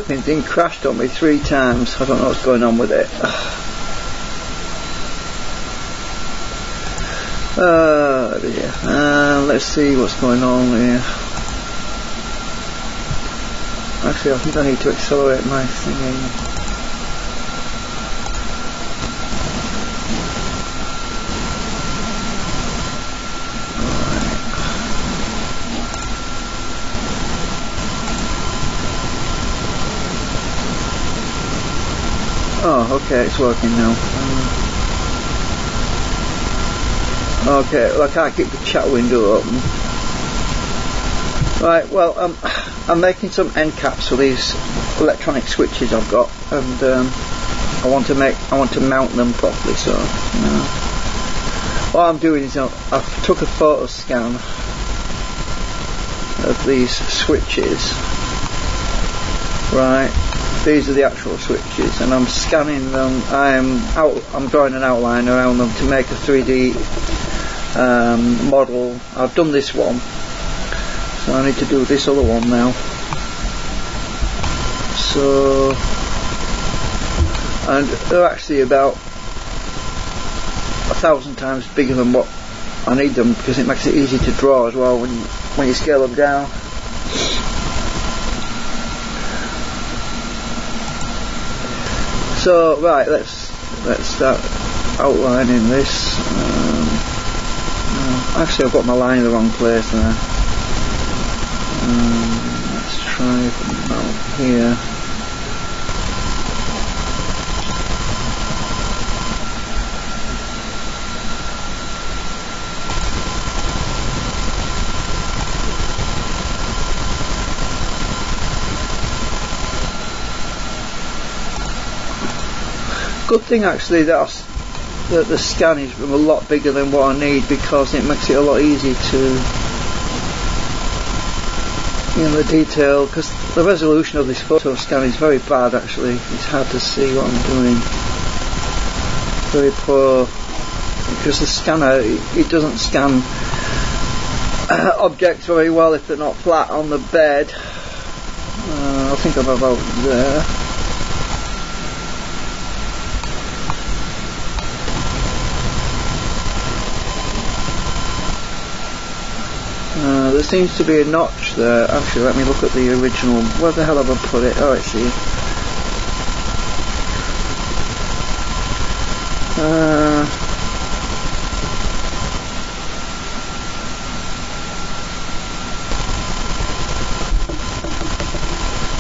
flipping thing crashed on me 3 times. I don't know what's going on with it. Dear. Let's see what's going on here. Actually, I think I need to accelerate my thingy. Oh, okay, it's working now. Okay, well, I can't keep the chat window open. Right, well, I'm making some end caps for these electronic switches I've got, and I want to mount them properly. So, what I'm doing is I've took a photo scan of these switches. Right. These are the actual switches, and I'm scanning them. I'm drawing an outline around them to make a 3D model. I've done this one, so I need to do this other one now. So, and they're actually about 1,000 times bigger than what I need them, because it makes it easy to draw as well when you scale them down. So right, let's start outlining this. Actually, I've got my line in the wrong place there. Let's try from out here. Good thing actually that the scan is a lot bigger than what I need, because it makes it a lot easier to, the detail, because the resolution of this photo scan is very bad actually. It's hard to see what I'm doing. Very poor, because the scanner, it doesn't scan objects very well if they're not flat on the bed. I think I'm about there. There seems to be a notch there. Actually, let me look at the original. Where the hell have I put it? Oh, I see.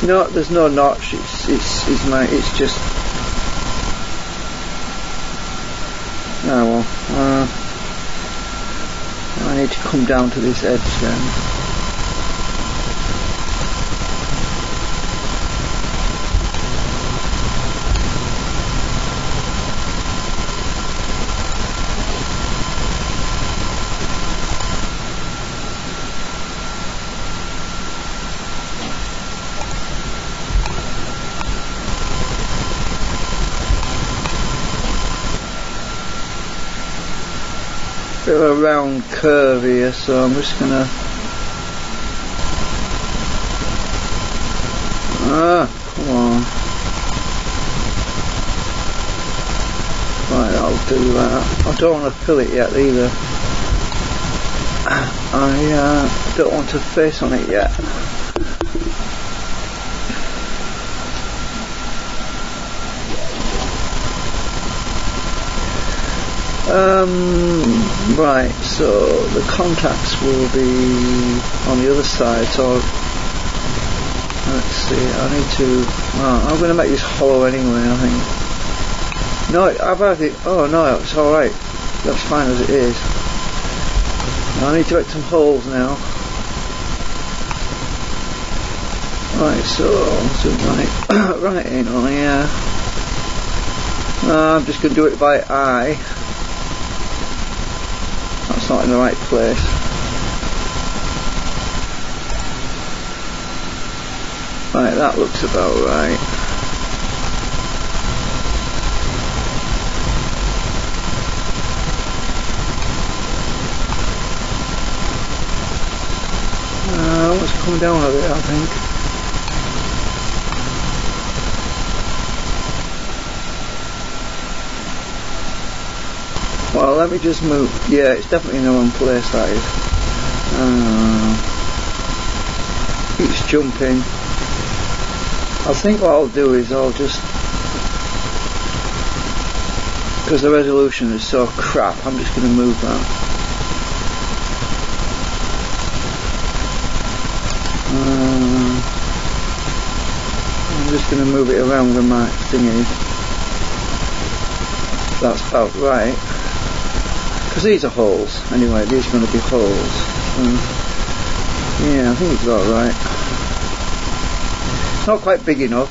No, there's no notch. It's just. Oh well. I need to come down to this edge then. Bit of a round curve here, so I'm just gonna come on. Right, I'll do that. I don't want to fill it yet either. I don't want to face on it yet. Right, so the contacts will be on the other side, so let's see, I need to, I'm going to make this hollow anyway, I think. No, I've had it, oh no, it's alright, that's fine as it is. I need to make some holes now. Right, so I'll zoom right in on here. I'm just going to do it by eye. That's not in the right place. Right, that looks about right. Let's come down a bit, I think. Well, let me just move. Yeah, it's definitely in the wrong place, that is. Keeps jumping. I think what I'll do is I'll just, because the resolution is so crap, I'm just going to move that. I'm just going to move it around with my thingy. That's about right. Because these are holes. Anyway, these are going to be holes. Yeah, I think it's about right. It's not quite big enough.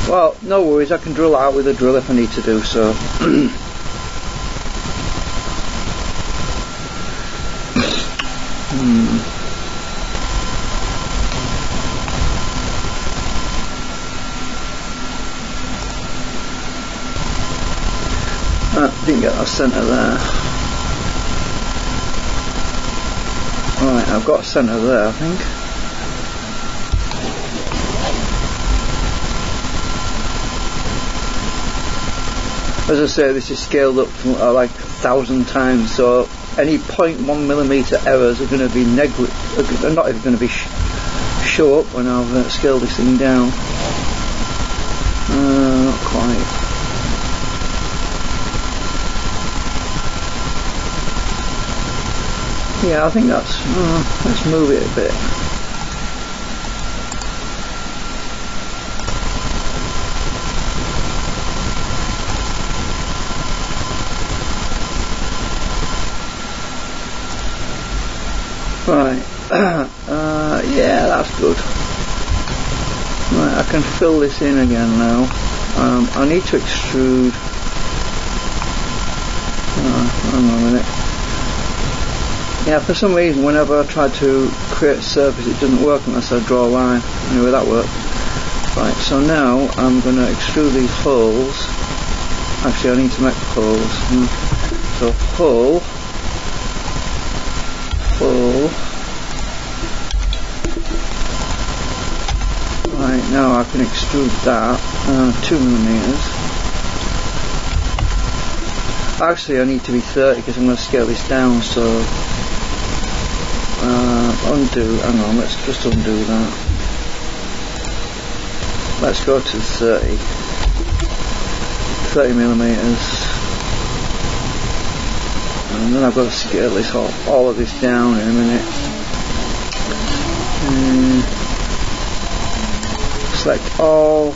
Well, no worries, I can drill out with a drill if I need to do so. Didn't get our centre there. Right, I've got a centre there, I think. As I say, this is scaled up to like 1,000 times, so any 0.1mm errors are going to be they're not even going to be show up when I've scaled this thing down. Not quite. Yeah, I think that's. Let's move it a bit. Right. Yeah, that's good. Right, I can fill this in again now. I need to extrude. Hang on a minute. Yeah, for some reason whenever I try to create a surface it doesn't work unless I draw a line. Anyway, that worked. Right, so now I'm going to extrude these holes. Actually, I need to make holes. So hole. Right, now I can extrude that 2mm. Actually I need to be 30 because I'm going to scale this down, so undo, hang on, let's just undo that. Let's go to 30mm, and then I've got to scale this all of this down in a minute. Select all,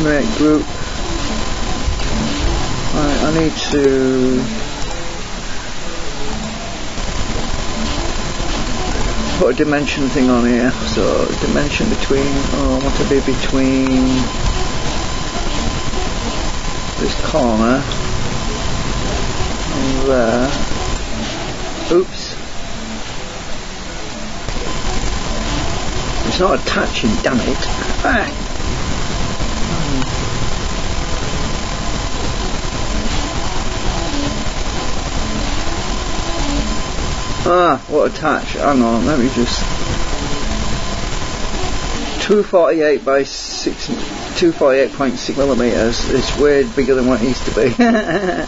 make group. Right, I need to put a dimension thing on here. So dimension between, I want to be between this corner and there. Oops. It's not attaching, damn it. What attach? Hang on, let me just 248 by 248.6mm. It's way bigger than what it used to be. Hang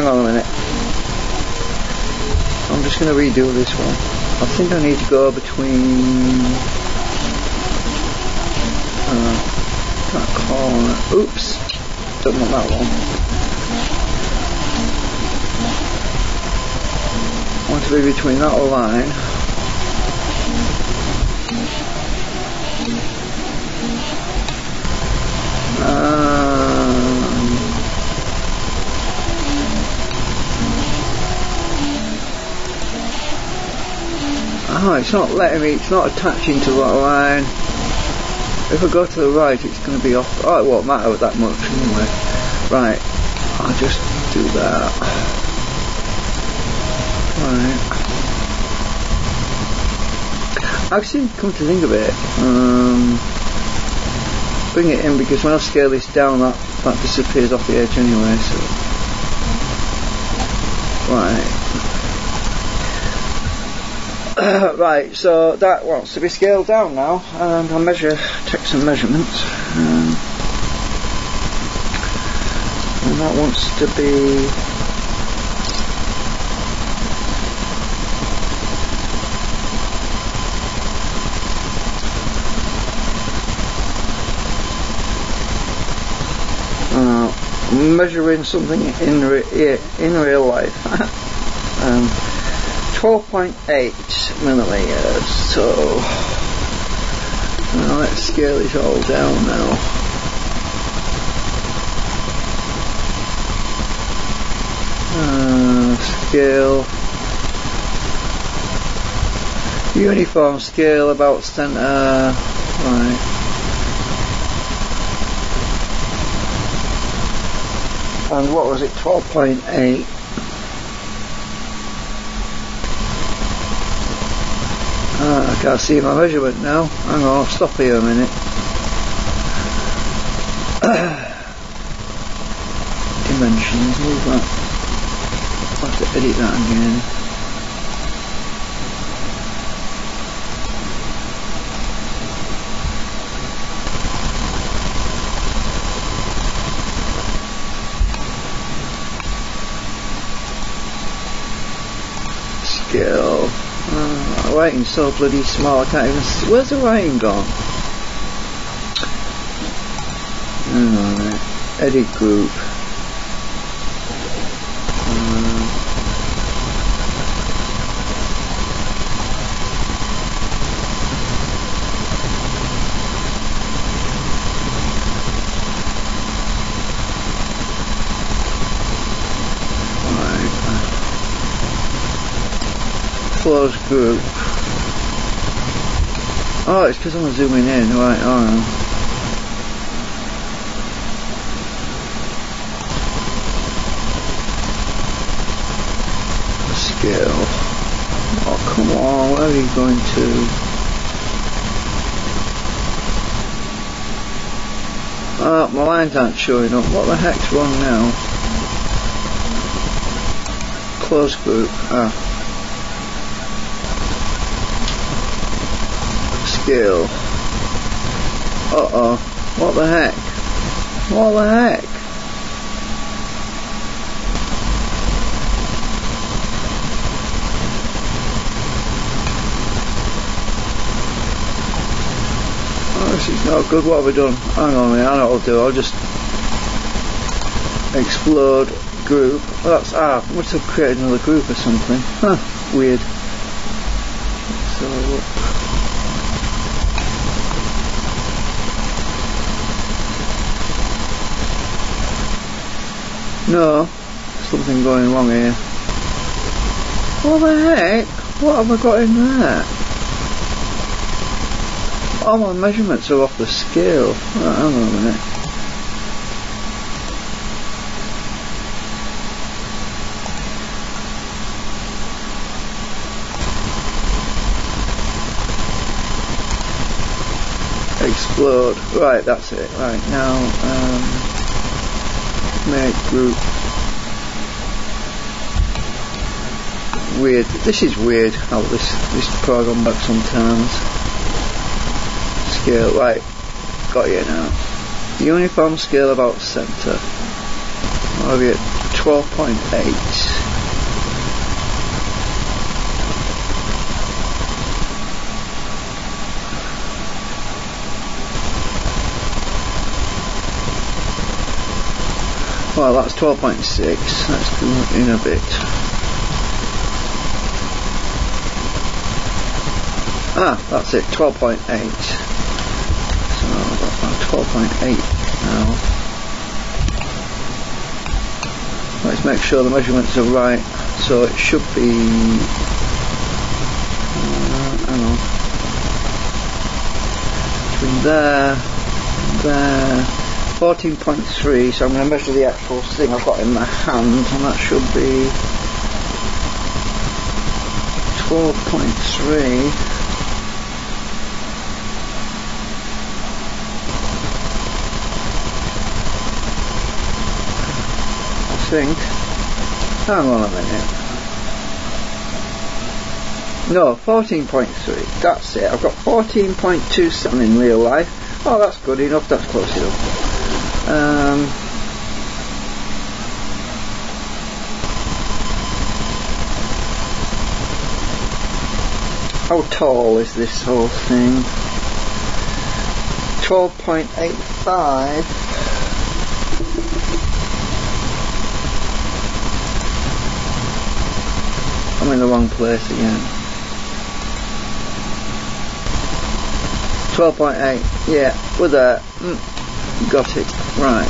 on a minute. I'm just going to redo this one. I think I need to go between that corner. Oops, don't want that one. I want to be between that line. It's not letting me, it's not attaching to that line. If I go to the right it's going to be off. Oh, it won't matter that much anyway. Right, I'll just do that. Right. Actually, come to think of it, bring it in, because when I scale this down that disappears off the edge anyway, so. Right. Right, so that wants to be scaled down now, and I'll take some measurements, and that wants to be measuring something in real life. 12.8 milliliters. So let's scale it all down now. Scale, uniform scale about center. Right. And what was it? 12.8. I can't see my measurement now. Hang on, I'll stop here a minute. Dimensions, move that. I'll have to edit that again. Scale. Writing's so bloody small, I can't even see. Where's the writing gone? Edit group. Close group. Oh, it's because I'm zooming in, right, alright. Scale. Oh, come on, where are you going to? Oh, my lines aren't showing up. What the heck's wrong now? Close group. Scale. Uh-oh. What the heck? What the heck? Oh, this is not good. What have we done? Hang on a minute, I know what I'll do. I'll just explode group. Well, that's must have created another group or something. Huh, weird. So look. No, something going wrong here. What the heck? What have I got in there? All my measurements are off the scale. Hang on a minute. Explode. Right, that's it. Right, now, make group. Weird. This is weird how this program works sometimes. Scale. Right, got you now. Uniform scale about center. I'll be at 12.8. Well, that's 12.6. Let's go in a bit. That's it, 12.8. So that's 12.8 now. Let's make sure the measurements are right. So it should be. Hang on. Between there and there. 14.3, so I'm going to measure the actual thing I've got in my hand, and that should be 12.3. I think. Hang on a minute. No, 14.3. That's it. I've got 14.27 in real life. Oh, that's good enough. That's close enough. How tall is this whole thing? 12.85. I'm in the wrong place again. 12.8. Yeah, we're there. Got it. Right.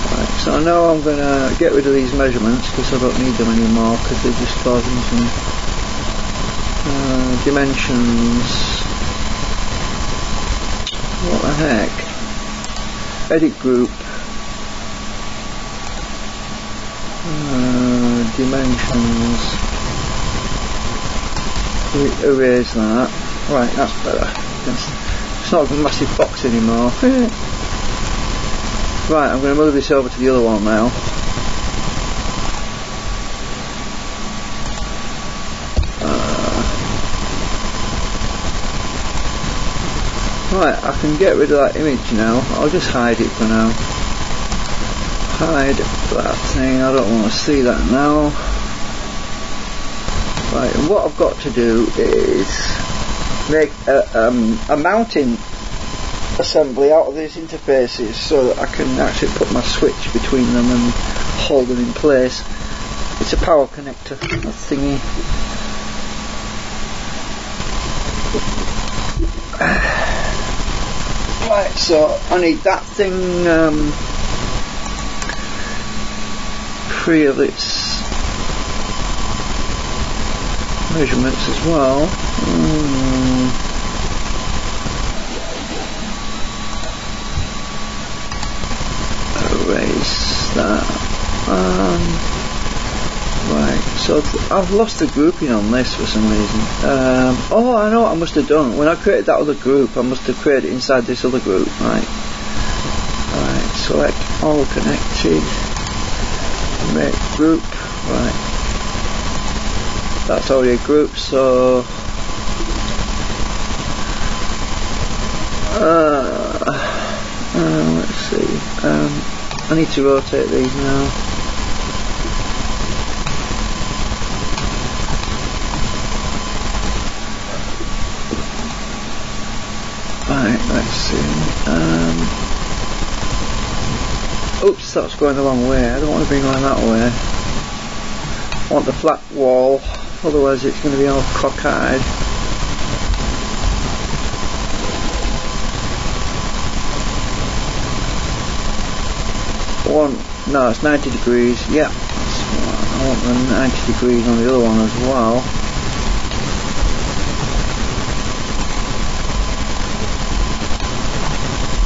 Right. So I know I'm going to get rid of these measurements because I don't need them anymore because they're just causing some dimensions. What the heck? Edit group. Dimensions. Erase that. Right, that's better. It's not a massive box anymore. Right, I'm going to move this over to the other one now. Right, I can get rid of that image now. I'll just hide it for now. Hide that thing, I don't want to see that now. Right, and what I've got to do is make a mounting assembly out of these interfaces so that I can actually put my switch between them and hold them in place. It's a power connector, that thingy. Right, so I need that thing free of its measurements as well. Erase that. Right, so I've lost the grouping on this for some reason. Oh, I know what I must have done. When I created that other group, I must have created it inside this other group. Right, select all connected, make group. Right, that's already a group, so let's see. I need to rotate these now. Right, let's see. Oops, that's going the wrong way. I don't want to be going that way. I want the flat wall, otherwise it's going to be all cockeyed. No, it's 90 degrees. Yep, I want the 90 degrees on the other one as well.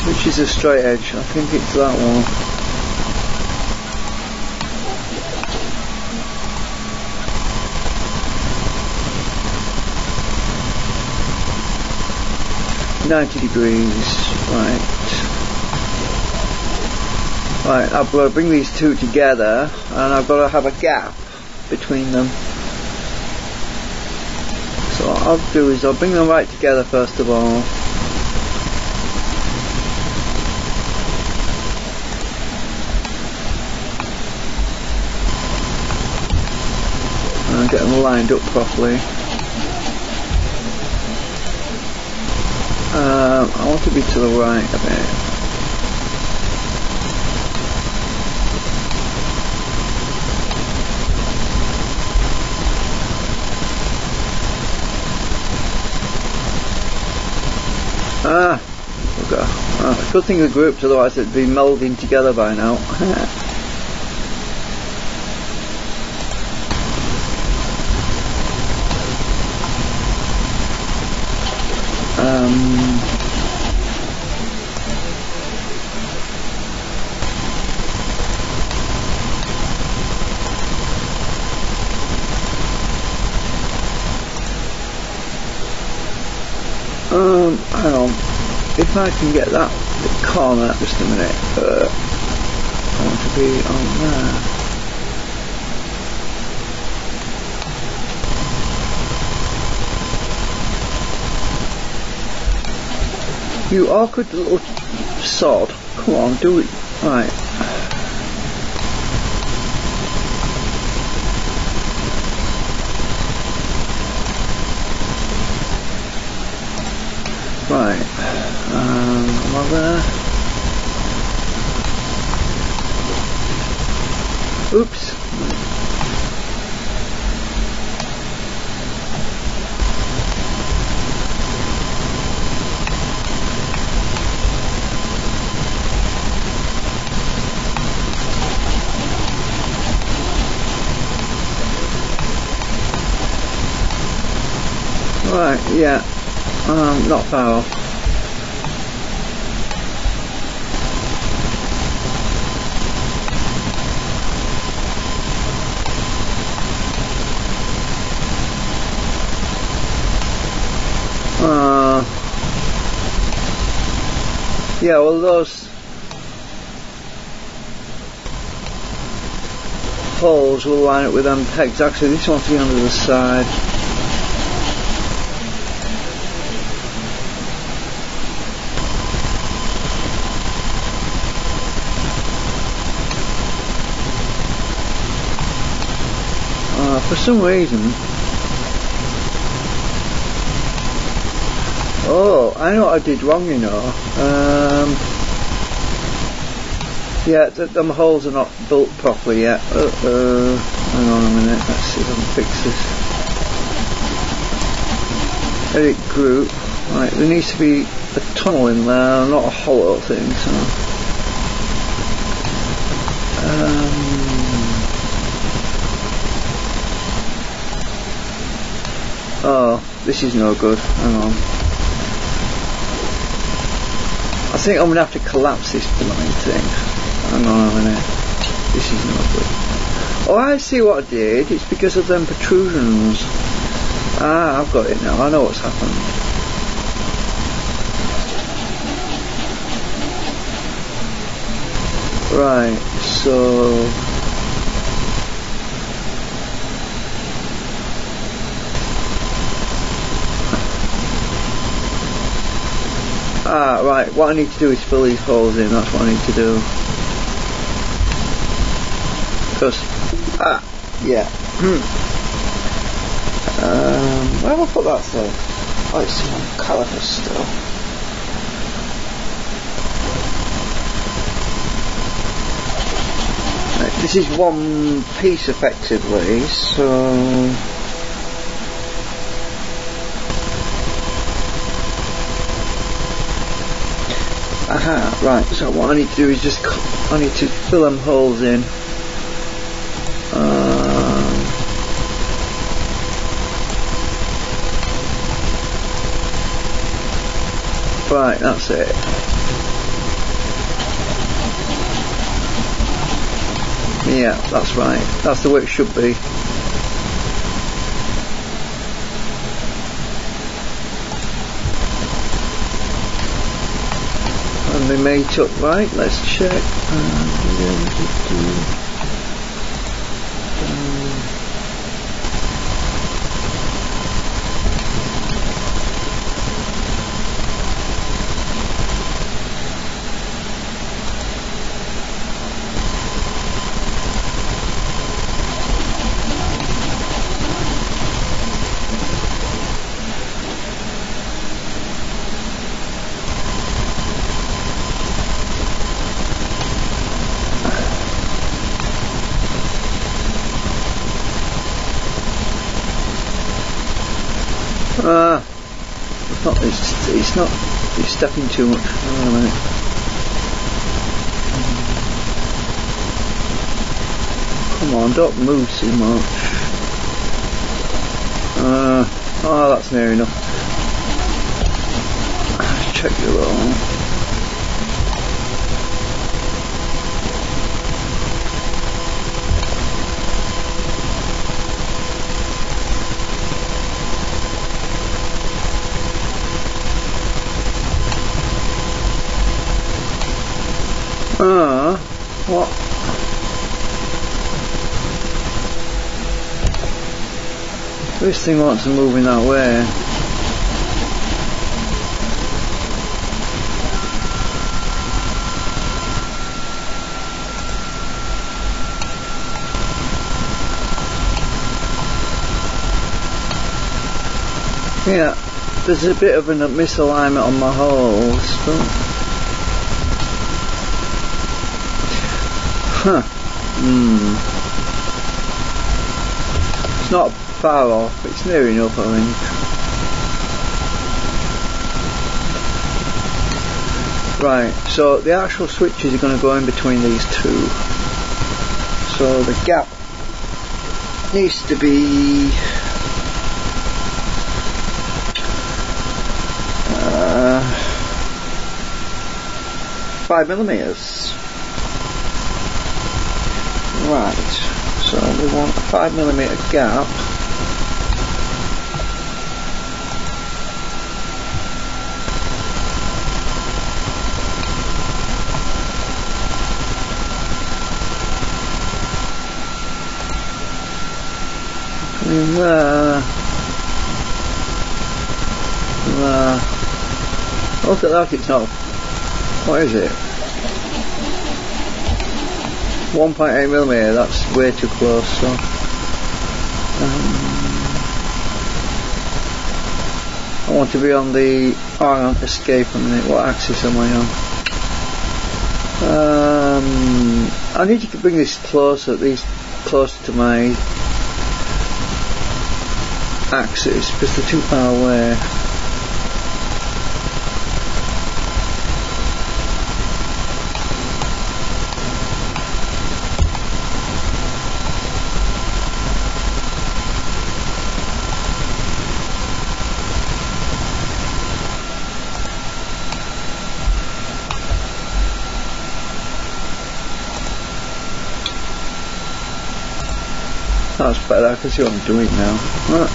Which is a straight edge? I think it's that one. $90 degrees, right. Right, I've got to bring these two together and I've got to have a gap between them. So what I'll do is I'll bring them right together first of all. And get them lined up properly. I want to be to the right a bit. Okay. Good thing the groups, otherwise it'd be melding together by now. Hang on, if I can get that corner, just a minute. I want to be on there. You awkward little sod. Come on, do it. Right. Right. Am I there? Oops. Right, yeah, not far off. Yeah, well those holes will line up with them pegs. Actually, this one's the under the side. For some reason, oh, I know what I did wrong, you know. Yeah, them holes are not built properly yet. Hang on a minute, let's see if I can fix this. Edit group. Right, there needs to be a tunnel in there, not a hollow thing, so. Oh, this is no good. Hang on. I think I'm going to have to collapse this blooming thing. Hang on a minute. This is no good. Oh, I see what I did. It's because of them protrusions. Ah, I've got it now. I know what's happened. Right, so... Ah, right, what I need to do is fill these holes in, that's what I need to do. Because, yeah. Where have I put that thing? Oh, it's in my caliper still. Right, this is one piece effectively, so... Aha, right, so what I need to do is just, I need to fill them holes in. Right, that's it. Yeah, that's right. That's the way it should be. And they mate up right. Let's check. It's stepping too much. Hang on a minute. Come on, don't move too much. Oh, that's near enough. Let's check your roll. What? This thing wants to move in that way. Yeah, there's a bit of a misalignment on my holes, but it's not far off, it's near enough, I think. Right, so the actual switches are going to go in between these two. So the gap needs to be 5mm. Right, so we want a 5mm gap. Between there. Look at that, it's not. What is it? 1.8mm, that's way too close, so I want to be on the escape a minute, what axis am I on? I need to bring this closer, closer to my axis because they're too far away. That's better, I can see what I'm doing now. Right.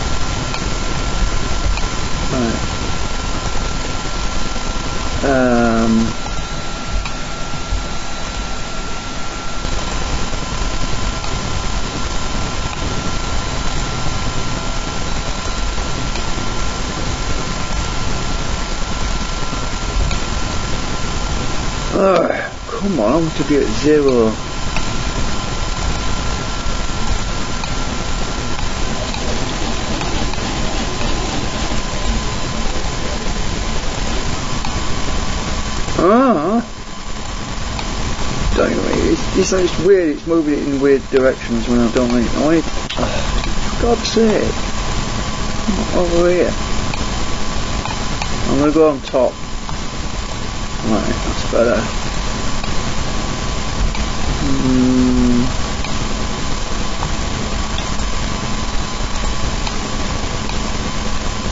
Come on, I want to be at 0. It's weird, it's moving it in weird directions when I don't want it. For God's sake. Over here. I'm going to go on top. Right, that's better.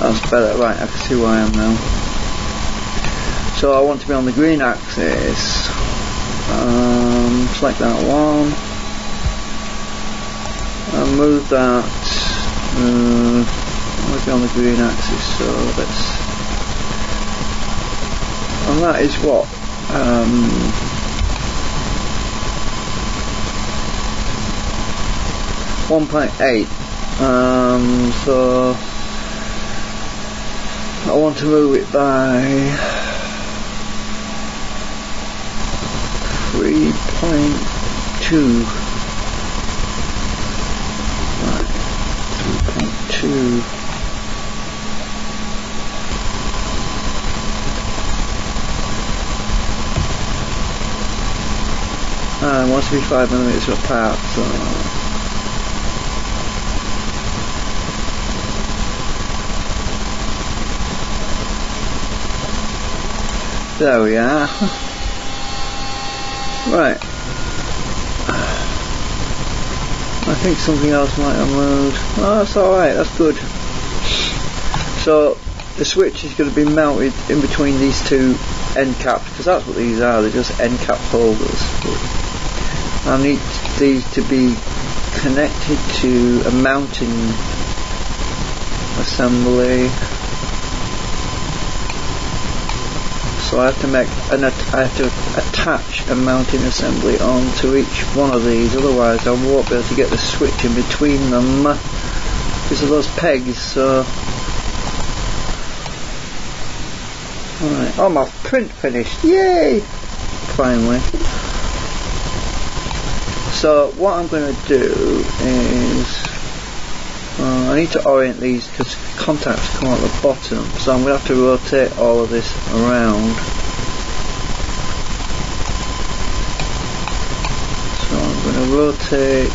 That's better, right, I can see where I am now. So I want to be on the green axis. Select that one and move that. I want to be on the green axis, so let's. And that is what? 1.8. So I want to move it by 3.2. Right, 3.2. It wants to be 5mm apart, so there we are. Right. I think something else might have moved. Oh, that's alright, that's good. So the switch is going to be mounted in between these two end caps, because that's what these are, they're just end cap holders. I need these to be connected to a mounting assembly. so I have to I have to attach a mounting assembly onto each one of these, otherwise I won't be able to get the switch in between them because of those pegs. So right. Oh, my print finished, yay, finally. So what I'm going to do is I need to orient these because contacts come out the bottom, so I'm going to have to rotate all of this around. So I'm going to rotate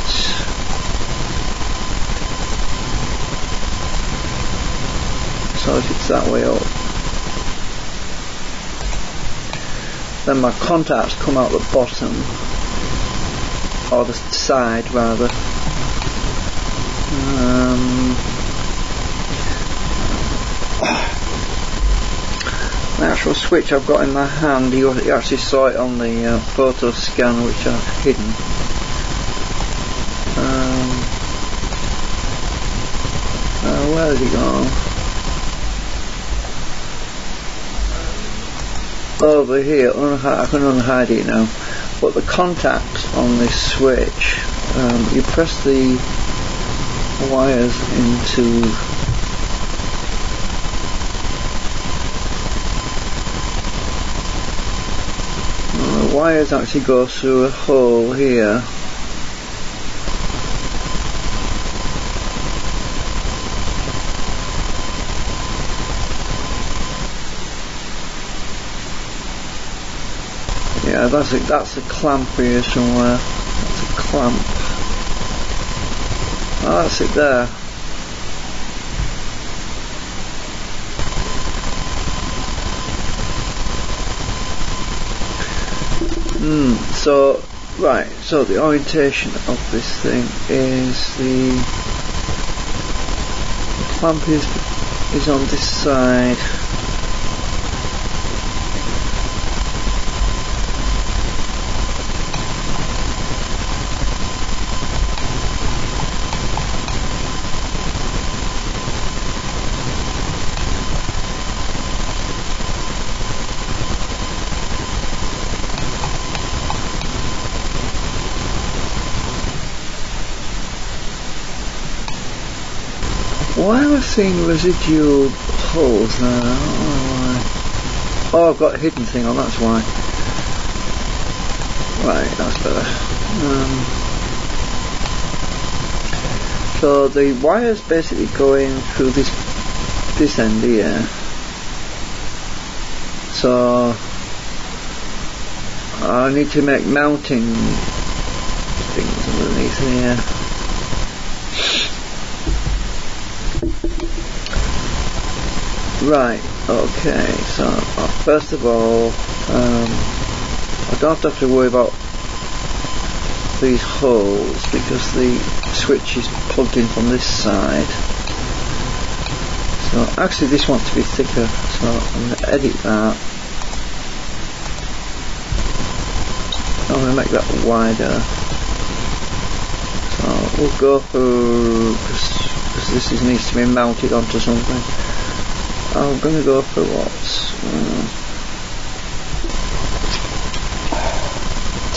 so if it's that way up, then my contacts come out the bottom, or the side rather. The actual switch I've got in my hand, you actually saw it on the photo scan which I've hidden. Where did it go? Over here, I can unhide it now. But the contacts on this switch, you press the wires into the wires actually go through a hole here. Yeah, that's a clamp here somewhere. That's a clamp. Oh, that's it there. So, right, so the orientation of this thing is the clamp is on this side. Why am I seeing residual holes there? I don't know why. Oh, I've got a hidden thing on, that's why. Right, that's better. So the wire's basically going through this end here. So I need to make mounting things underneath here. Right, okay, so first of all, I don't have to worry about these holes because the switch is plugged in from this side. So actually this wants to be thicker, so I'm going to edit that. I'm going to make that wider. So we'll go through, because this needs to be mounted onto something. I'm going to go for what's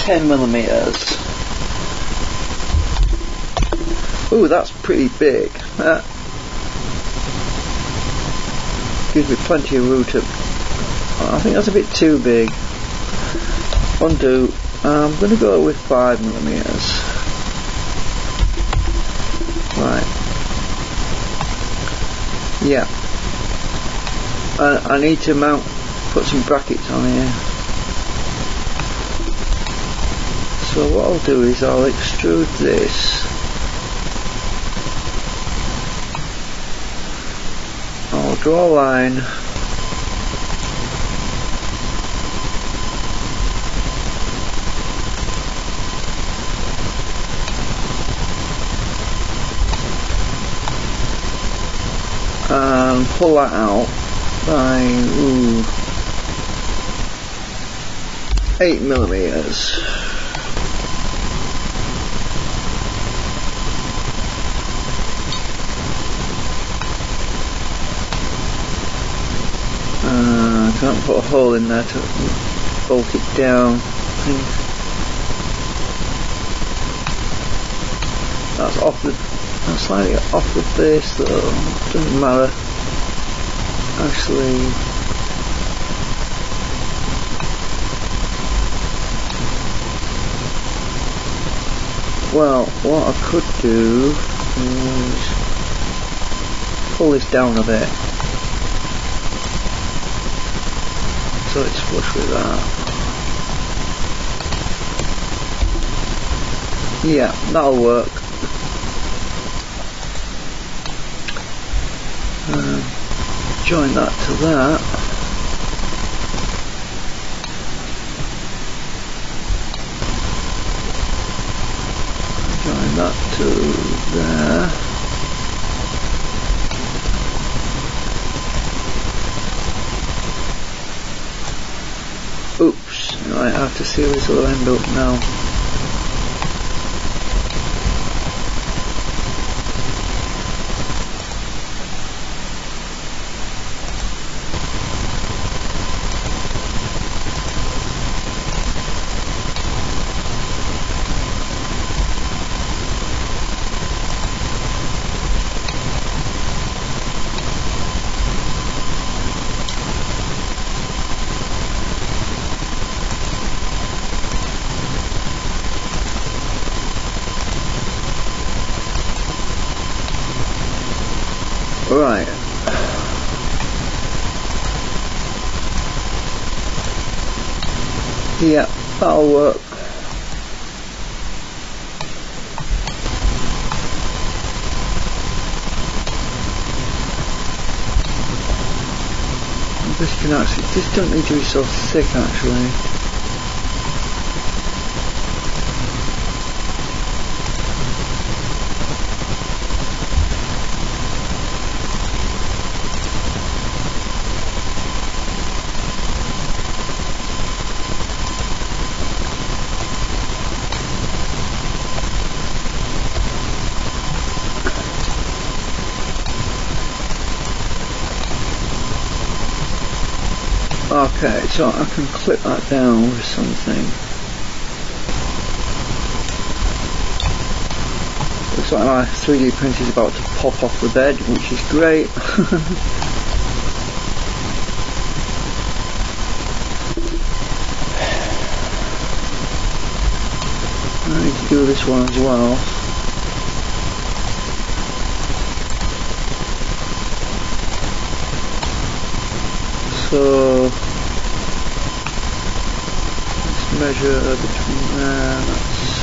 10 millimeters. Ooh, that's pretty big. That gives me plenty of room to. I think that's a bit too big. Undo. I'm going to go with 5 millimeters. Right. Yeah. I need to put some brackets on here. So what I'll do is I'll extrude this. I'll draw a line. And pull that out by 8 millimeters. So I put a hole in there to bulk it down. That's slightly off the base though, doesn't matter. Actually, well, what I could do is pull this down a bit so it's flush with that. Yeah, that'll work. Join that to that. Join that to there. Oops, right, I have to see this will end up now. Right. Yeah, that'll work. This don't need to be so thick actually. Okay, so I can clip that down with something. Looks like my 3D print is about to pop off the bed, which is great. I need to do this one as well. So let's measure between there, that's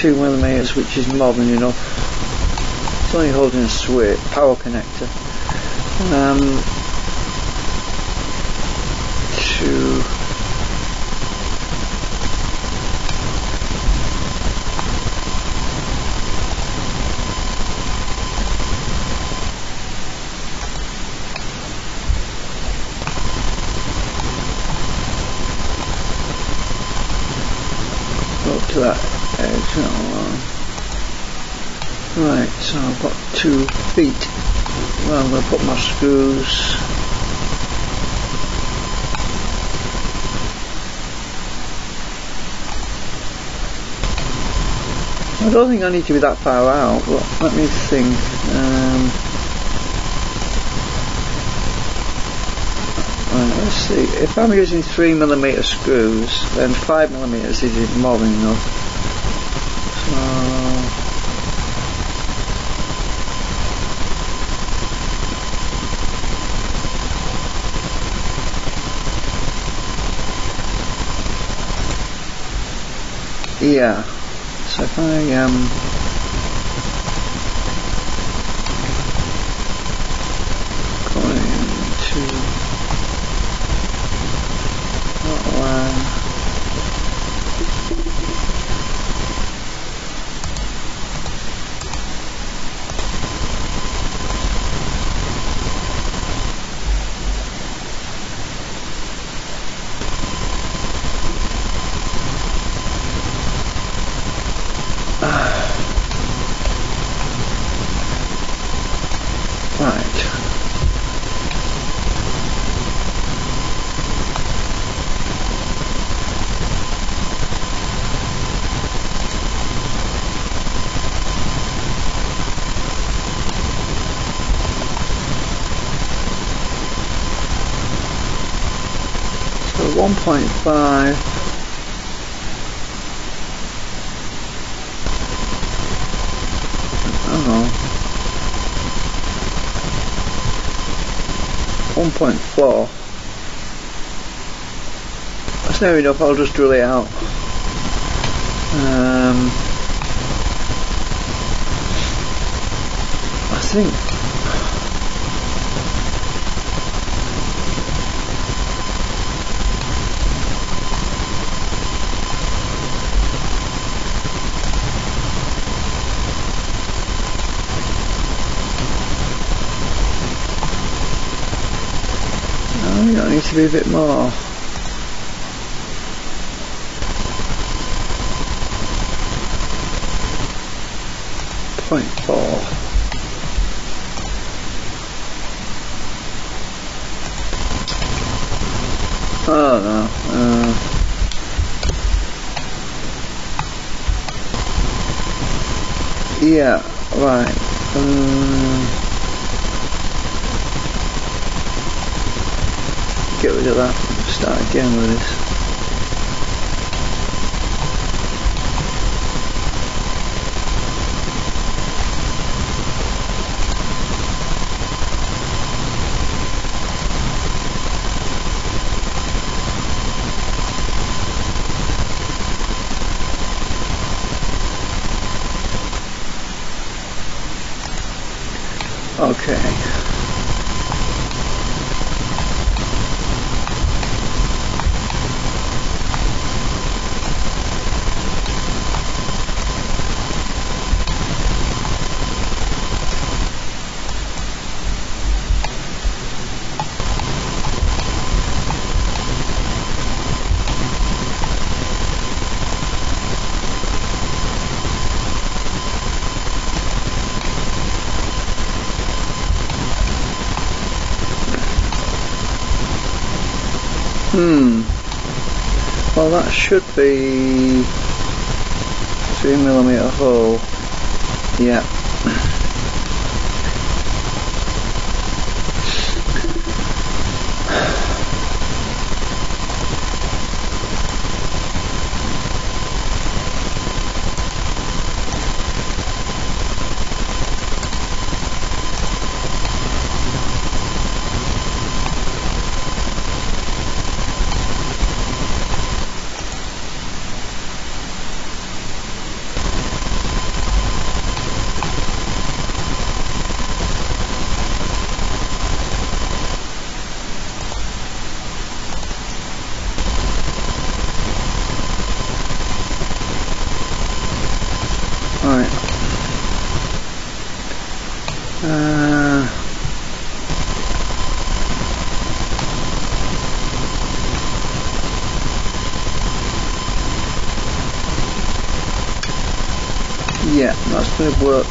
2mm, which is more than enough. It's only holding a switch, power connector. To that edge. Right, so I've got 2 feet. Well, I'm going to put my screws. I don't think I need to be that far out, but let me think. Let's see, if I'm using 3mm screws, then 5mm is more than enough. So, yeah, so if I 1.5. Hang on. 1.4. That's near enough, I'll just drill it out. I think I need to be a bit more. .4. Oh no. Yeah, right. Get rid of that. Start again with this. Okay. Well, that should be 3mm hole. Yeah. Right. Yeah, that's going to work.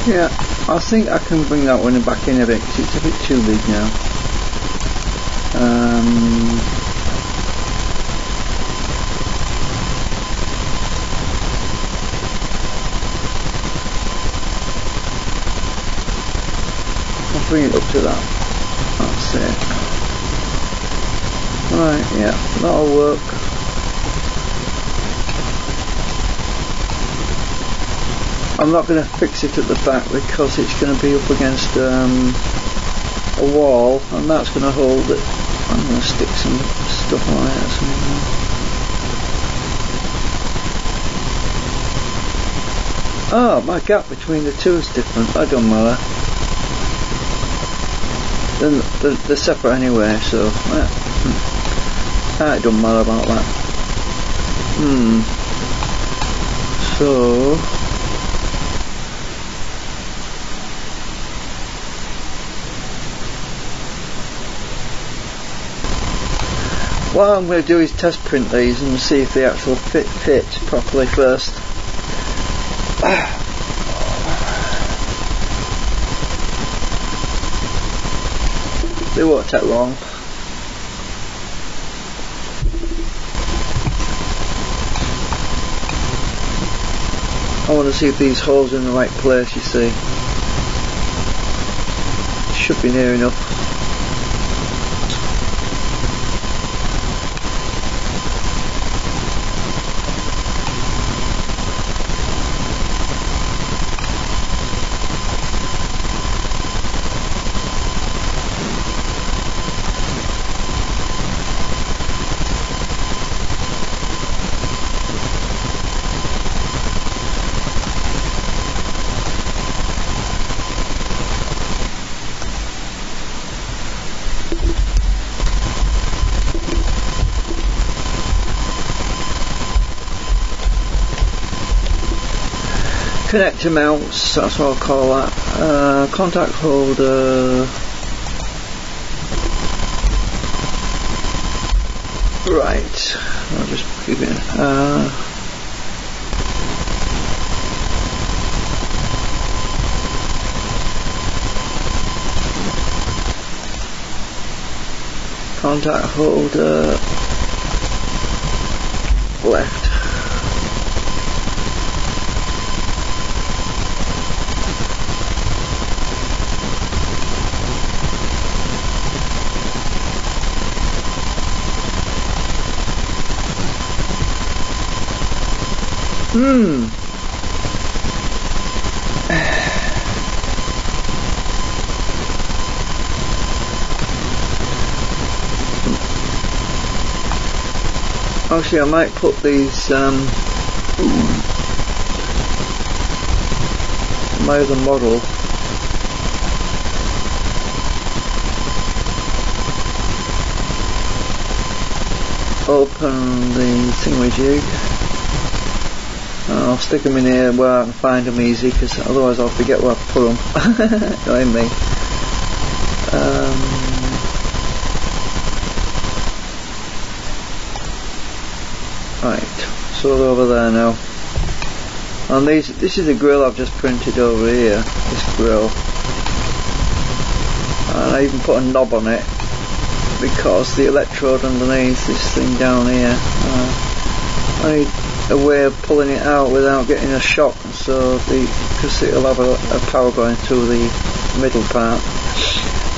Yeah, I think I can bring that one back in a bit because it's a bit too big now. I'll bring it up to that. That's it. Right, yeah, that'll work. I'm not going to fix it at the back because it's going to be up against a wall, and that's going to hold it. I'm going to stick some stuff on it. Oh, my gap between the two is different. That don't matter. Then they're separate anyway, so it don't matter about that. So what I'm going to do is test print these and see if they actually fit properly first. They won't take long. I want to see if these holes are in the right place, you see. Should be near enough. Connector mounts, that's what I'll call that. Contact holder. Right, I'll just keep it in. Contact holder left. Actually, I might put these my other model. Open the thingamajig. I'll stick them in here where I can find them easy, because otherwise I'll forget where I put them. Knowing me. Right, so they're over there now. And this is the grill I've just printed over here. This grill. And I even put a knob on it because the electrode underneath this thing down here. I need a way of pulling it out without getting a shock, so because it'll have a power going through the middle part.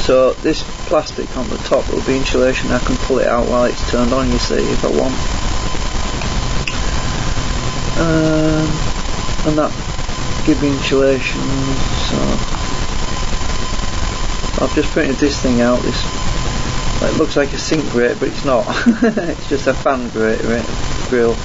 So this plastic on the top will be insulation. I can pull it out while it's turned on, you see, if I want. And that gives me insulation. So I've just printed this thing out. It looks like a sink grate, but it's not. It's just a fan grate grill.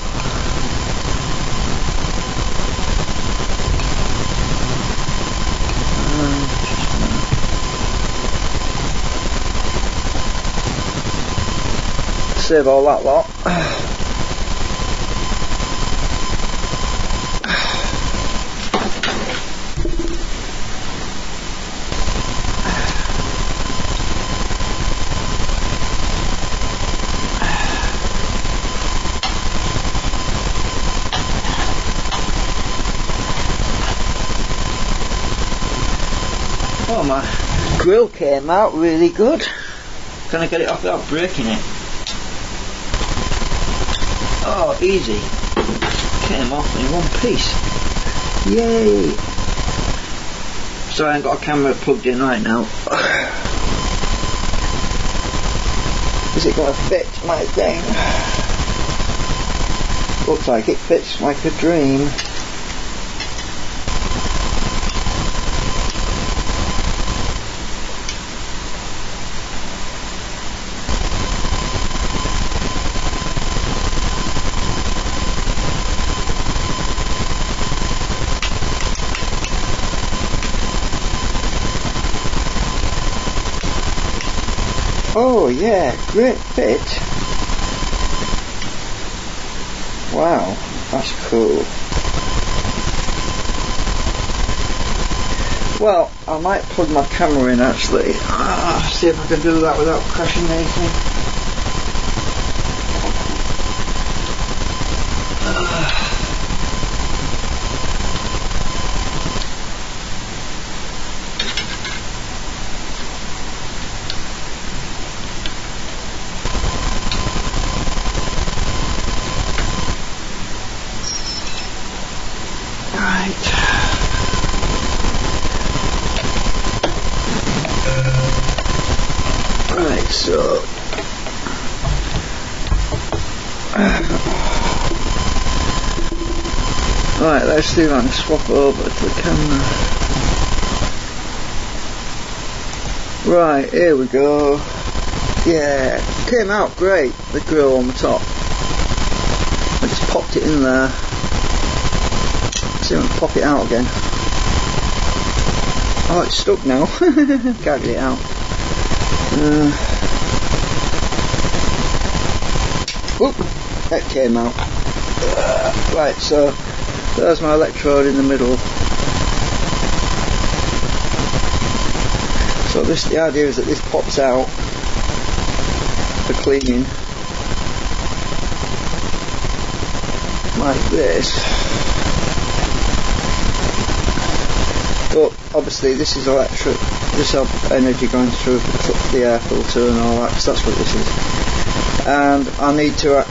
Save all that lot. Oh, my grill came out really good. Can I get it off without breaking it? Oh, easy. Came off in one piece. Yay! So I ain't got a camera plugged in right now. Is it going to fit my thing? Looks like it fits like a dream. Oh yeah, great fit. Wow, that's cool. Well, I might plug my camera in actually. See if I can do that without crashing anything. So right, let's see if I can swap over to the camera. Right, here we go. Yeah, came out great, the grill on the top. I just popped it in there. See if I can pop it out again. Oh, it's stuck now. Can't get it out. Whoop, that came out. Right, so there's my electrode in the middle. So the idea is that this pops out for cleaning like this. But obviously this is electric. This has energy going through the air filter and all that, because that's what this is. And I need to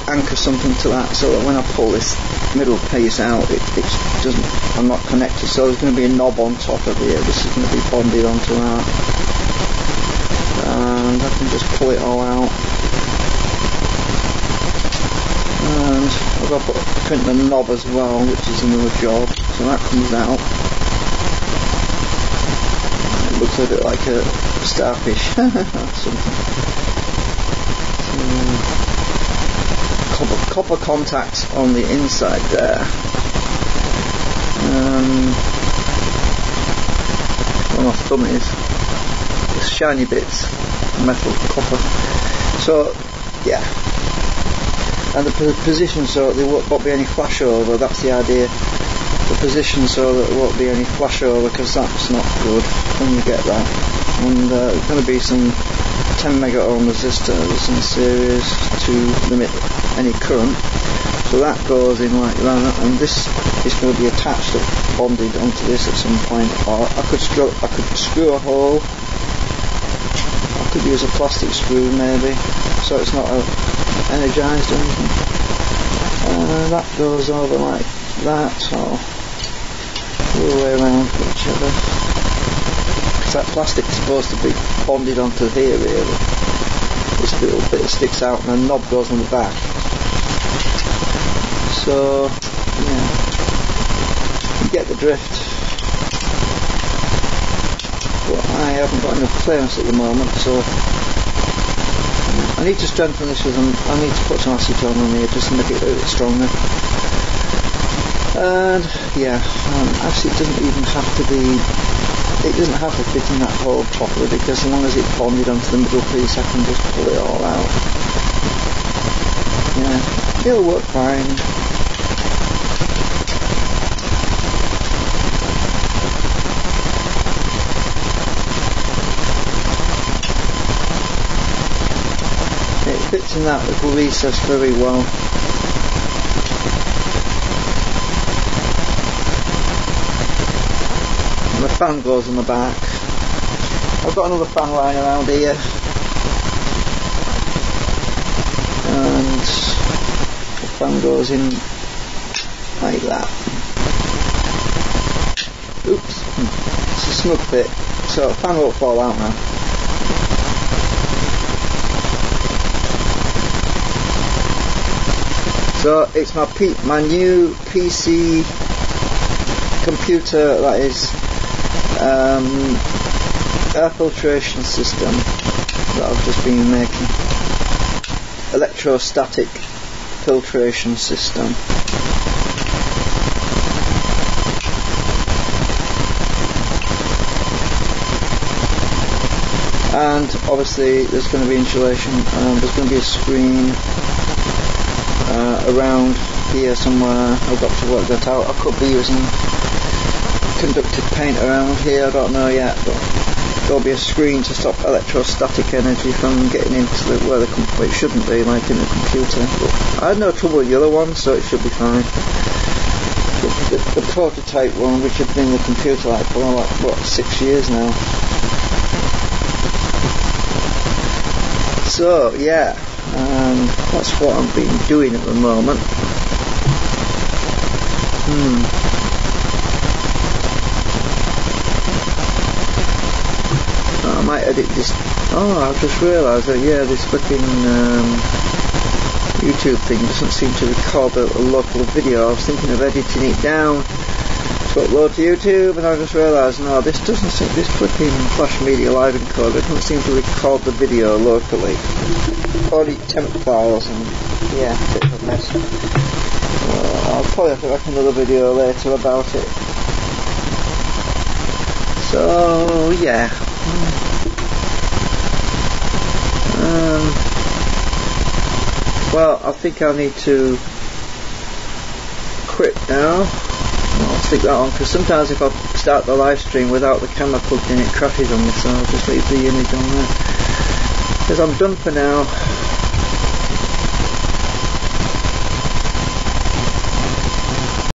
anchor something to that so that when I pull this middle piece out, it doesn't. I'm not connected. So there's going to be a knob on top of here. This is going to be bonded onto that, and I can just pull it all out. And I've got to print the knob as well, which is another job. So that comes out. Looks a bit like a starfish something. Copper contacts on the inside there. One off thumb is the shiny bits, metal, copper. So yeah, and the position so there won't be any flashover. That's the idea. The position so that there won't be any flashover, because that's not good when you get that. And there's going to be some 10 mega ohm resistors in series to limit any current. So that goes in like that, and this is going to be attached or bonded onto this at some point. Or I could screw a hole. I could use a plastic screw maybe, so it's not energized or anything. That goes over like that, or all the way around, whichever. Because that plastic's supposed to be bonded onto here really. This little bit sticks out and the knob goes on the back. So yeah, you get the drift. But I haven't got enough clearance at the moment, so I need to strengthen this with them. I need to put some acetone on here just to make it a bit stronger. And yeah, actually it doesn't even have to be, it doesn't have to fit in that hole properly, because as long as it's bonded onto the middle piece I can just pull it all out. Yeah, it'll work fine. It fits in that little recess very well. And the fan goes on the back. I've got another fan lying around here, and the fan goes in like that. Oops, it's a snug fit, so the fan won't fall out now. So it's my new PC computer, that is air filtration system that I've just been making. Electrostatic filtration system. And obviously there's going to be insulation, there's going to be a screen around here somewhere. I've got to work that out. I could be using conductive paint around here, I don't know yet, but there'll be a screen to stop electrostatic energy from getting into where it shouldn't be, like in the computer. But I had no trouble with the other one, so it should be fine. The prototype one, which had been in the computer like for 6 years now. So yeah, that's what I've been doing at the moment. I might edit this. Oh, I've just realised that this fucking YouTube thing doesn't seem to record a local video. I was thinking of editing it down to upload to YouTube, and I just realised no, this flipping Flash Media Live encoder doesn't seem to record the video locally. Only temp files, and yeah, a bit of a mess. I'll probably have to make another video later about it. So yeah. Well, I think I need to quit now. I'll stick that on, because sometimes if I start the live stream without the camera plugged in, it crashes on me, so I'll just leave the image on there. Because I'm done for now.